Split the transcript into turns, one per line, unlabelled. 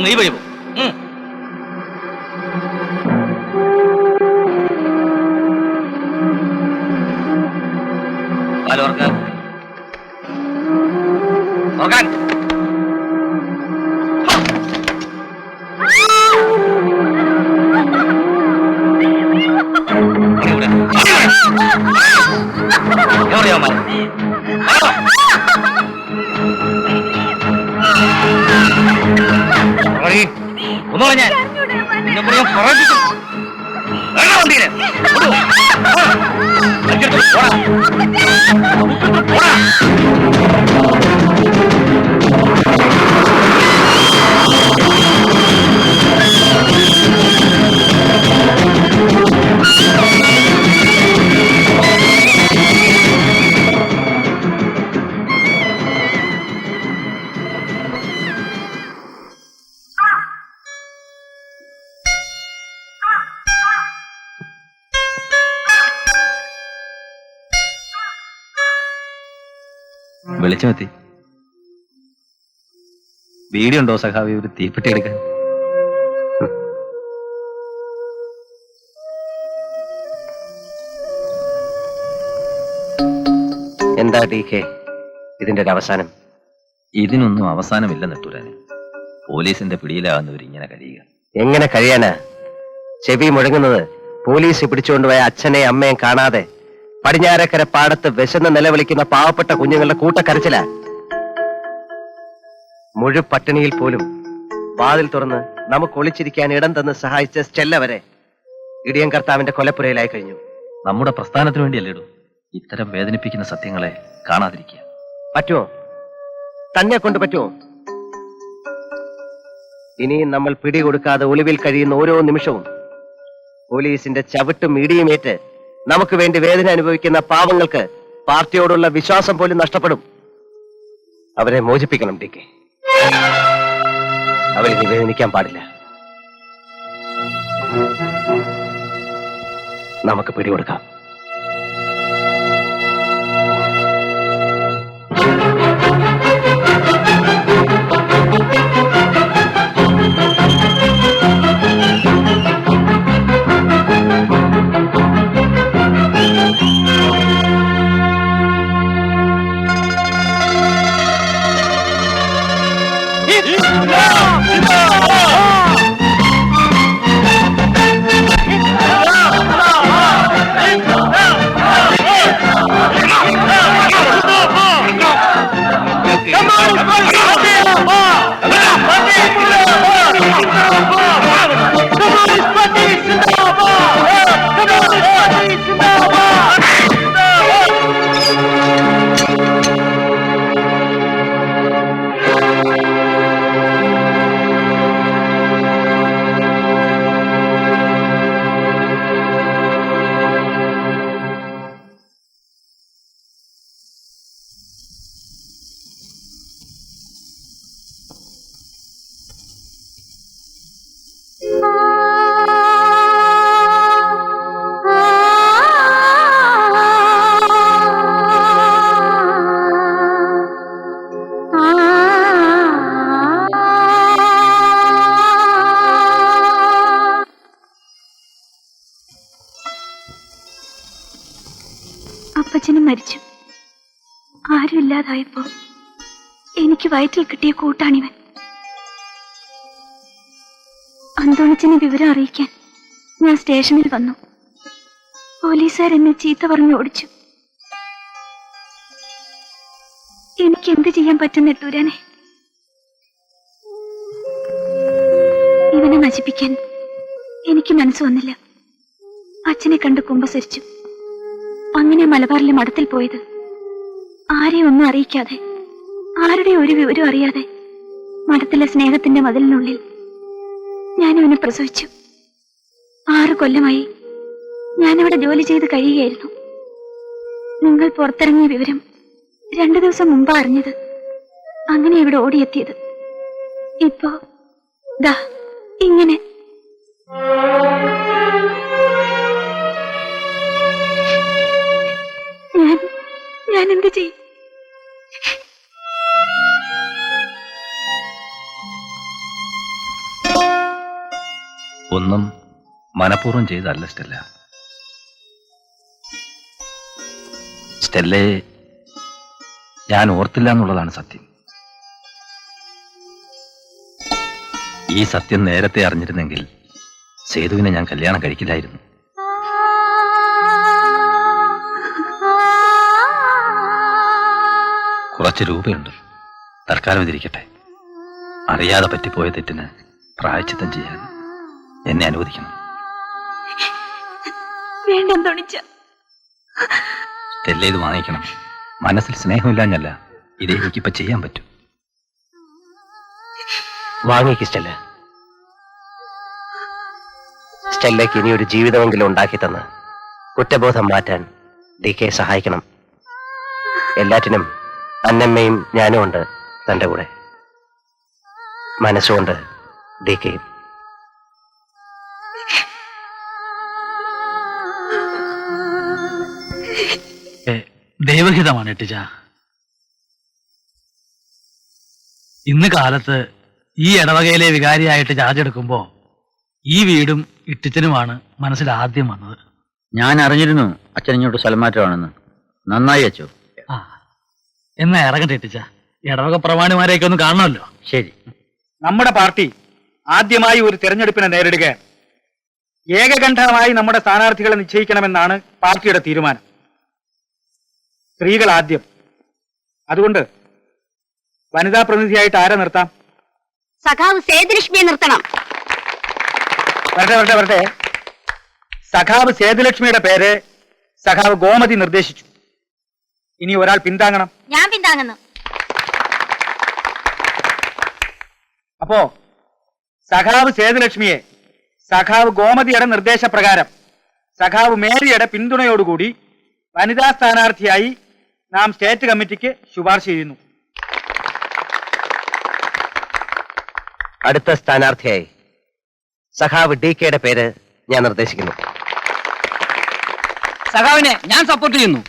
നീ വഴി പോ. ഓർക്കാൻ ഒന്നുകൂടെ ഞാൻ നിന്നെ ഞാൻ പറയിപ്പിക്കും. വണ്ടിയില്
വെളിച്ചമെത്തി. വീടിയുണ്ടോ സഖാവി ഒരു തീപ്പെട്ടി എടുക്കാൻ?
എന്താ ടി കെ ഇതിന്റെ ഒരു അവസാനം?
ഇതിനൊന്നും അവസാനമില്ല നെട്ടൂരാന്. പോലീസിന്റെ പിടിയിലാകുന്നവർ ഇങ്ങനെ കഴിയുക.
എങ്ങനെ കഴിയാനാ? ചെവി മുഴങ്ങുന്നത് പോലീസ് പിടിച്ചുകൊണ്ടുപോയ അച്ഛനെയും അമ്മയും കാണാതെ പടിഞ്ഞാറക്കര പാടത്ത് വിശന്ന് നിലവിളിക്കുന്ന പാവപ്പെട്ട കുഞ്ഞുങ്ങളുടെ കൂട്ടക്കരച്ചില. മുഴുപട്ടിണിയിൽ പോലും വാതിൽ തുറന്ന് നമുക്ക് ഒളിച്ചിരിക്കാൻ ഇടം തന്ന് സഹായിച്ച സ്റ്റെല്ല വരെ ഇടിയൻ കർത്താവിന്റെ കൊലപ്പുരയിലായി കഴിഞ്ഞു.
നമ്മുടെ പ്രസ്ഥാനത്തിന് വേണ്ടിയല്ലേടൂ ഇത്തരം വേദനിപ്പിക്കുന്ന സത്യങ്ങളെ കാണാതിരിക്കുക.
പറ്റുമോ? തന്നെ കൊണ്ട് പറ്റുമോ? ഇനിയും നമ്മൾ പിടികൊടുക്കാതെ ഒളിവിൽ കഴിയുന്ന ഓരോ നിമിഷവും പോലീസിന്റെ ചവിട്ടും ഇടിയുമേറ്റ് നമുക്ക് വേണ്ടി വേദന അനുഭവിക്കുന്ന പാവങ്ങൾക്ക് പാർട്ടിയോടുള്ള വിശ്വാസം പോലും നഷ്ടപ്പെടും. അവരെ മോചിപ്പിക്കണം ടി കെ. അവരെ നിവേദനിക്കാൻ പാടില്ല. നമുക്ക് പിടികൊടുക്കാം.
അപ്പച്ചനും മരിച്ചു. ആരുമില്ലാതായപ്പോ എനിക്ക് വയറ്റിൽ കിട്ടിയ കൂട്ടാണിവൻ. അന്തോണിച്ചനെ വിവരം അറിയിക്കാൻ ഞാൻ സ്റ്റേഷനിൽ വന്നു. പോലീസുകാർ എന്നെ ചീത്ത പറഞ്ഞു ഓടിച്ചു. എനിക്ക് എന്ത് ചെയ്യാൻ പറ്റും നെട്ടൂരാനെ? ഇവനെ നശിപ്പിക്കാൻ എനിക്ക് മനസ്സ് വന്നില്ല. അച്ഛനെ കണ്ട് കുമ്പസരിച്ചു. അങ്ങനെ മലബാറിലെ മഠത്തിൽ പോയത്. ആരെയും ഒന്നും അറിയിക്കാതെ, ആരുടെ ഒരു വിവരം അറിയാതെ മഠത്തിലെ സ്നേഹത്തിന്റെ മതിലിനുള്ളിൽ ഞാനിവനെ പ്രസവിച്ചു. 6 കൊല്ലമായി ഞാനവിടെ ജോലി ചെയ്ത് കഴിയുകയായിരുന്നു. നിങ്ങൾ പുറത്തിറങ്ങിയ വിവരം 2 ദിവസം മുമ്പാ അറിഞ്ഞത്. അങ്ങനെ ഇവിടെ ഓടിയെത്തിയത്. ഇപ്പോ ദാ ഇങ്ങനെ. ഞാൻ എന്ത് ചെയ്യും?
ഒന്നും മനഃപൂർവ്വം ചെയ്തല്ല സ്റ്റെല്ല. സ്റ്റെല്ലയെ ഞാൻ ഓർത്തില്ല എന്നുള്ളതാണ് സത്യം. ഈ സത്യം നേരത്തെ അറിഞ്ഞിരുന്നെങ്കിൽ സേതുവിനെ ഞാൻ കല്യാണം കഴിക്കില്ലായിരുന്നു. കുറച്ച് രൂപയുണ്ട്, തൽക്കാലം ഇതിരിക്കട്ടെ. അറിയാതെ പറ്റിപ്പോയ തെറ്റിന് പ്രായശ്ചിത്തം ചെയ്യാൻ എന്നെ അനുവദിക്കണം. സ്റ്റെല്ല ഇത് വാങ്ങിക്കണം. മനസ്സിൽ സ്നേഹമില്ലാഞ്ഞല്ല, ഇതേ എനിക്കിപ്പോ ചെയ്യാൻ പറ്റും.
വാങ്ങിക്ക് സ്റ്റെല്ല. സ്റ്റെല്ലയ്ക്ക് ഇനി ഒരു ജീവിതമെങ്കിലും ഉണ്ടാക്കി തന്ന് കുറ്റബോധം മാറ്റാൻ DK സഹായിക്കണം. എല്ലാറ്റിനും അന്നമ്മയും ഞാനും ഉണ്ട് തന്റെ കൂടെ. മനസ്സുകൊണ്ട് DKയും.
ദൈവഹിതമാണ് ഇട്ടിച്ച. ഇന്ന് കാലത്ത് ഈ ഇടവകയിലെ വികാരിയായിട്ട് ചാർജ് എടുക്കുമ്പോ ഈ വീടും ഇട്ടിച്ചനുമാണ് മനസ്സിൽ ആദ്യം വന്നത്.
ഞാൻ അറിഞ്ഞിരുന്നു അച്ഛൻ ഇങ്ങോട്ട് സ്ഥലമാറ്റമാണെന്ന്. നന്നായി അച്ചോ.
ആ എന്നാ ഇറങ്ങട്ടെ ഇട്ടിച്ച. ഇടവക പ്രമാണിമാരെയൊക്കെ ഒന്ന് കാണണമല്ലോ.
ശരി.
നമ്മുടെ പാർട്ടി ആദ്യമായി ഒരു തെരഞ്ഞെടുപ്പിനെ നേരിടുക. ഏകകണ്ഠമായി നമ്മുടെ സ്ഥാനാർത്ഥികളെ നിശ്ചയിക്കണമെന്നാണ് പാർട്ടിയുടെ തീരുമാനം. സ്ത്രീകൾ ആദ്യം. അതുകൊണ്ട് വനിതാ പ്രതിനിധിയായിട്ട് ആരെ നിർത്താം?
സഖാവ് സേതുലക്ഷ്മിയെ നിർത്തണം.
വരട്ടെ. സഖാവ് സേതുലക്ഷ്മിയുടെ പേര് സഖാവ് ഗോമതി നിർദ്ദേശിച്ചു. ഇനി ഒരാൾ പിന്താങ്ങണം.
ഞാൻ പിന്താങ്ങുന്നു.
അപ്പോ സഖാവ് സേതുലക്ഷ്മിയെ സഖാവ് ഗോമതിയുടെ നിർദ്ദേശപ്രകാരം സഖാവ് മേരിയുടെ പിന്തുണയോടുകൂടി വനിതാ സ്ഥാനാർത്ഥിയായി നാം സ്റ്റേറ്റ് കമ്മിറ്റിക്ക് ശുപാർശ ചെയ്യുന്നു.
അടുത്ത സ്ഥാനാർത്ഥിയായി സഖാവ് DKയുടെ പേര് ഞാൻ നിർദ്ദേശിക്കുന്നു.
സഖാവിനെ ഞാൻ സപ്പോർട്ട് ചെയ്യുന്നു.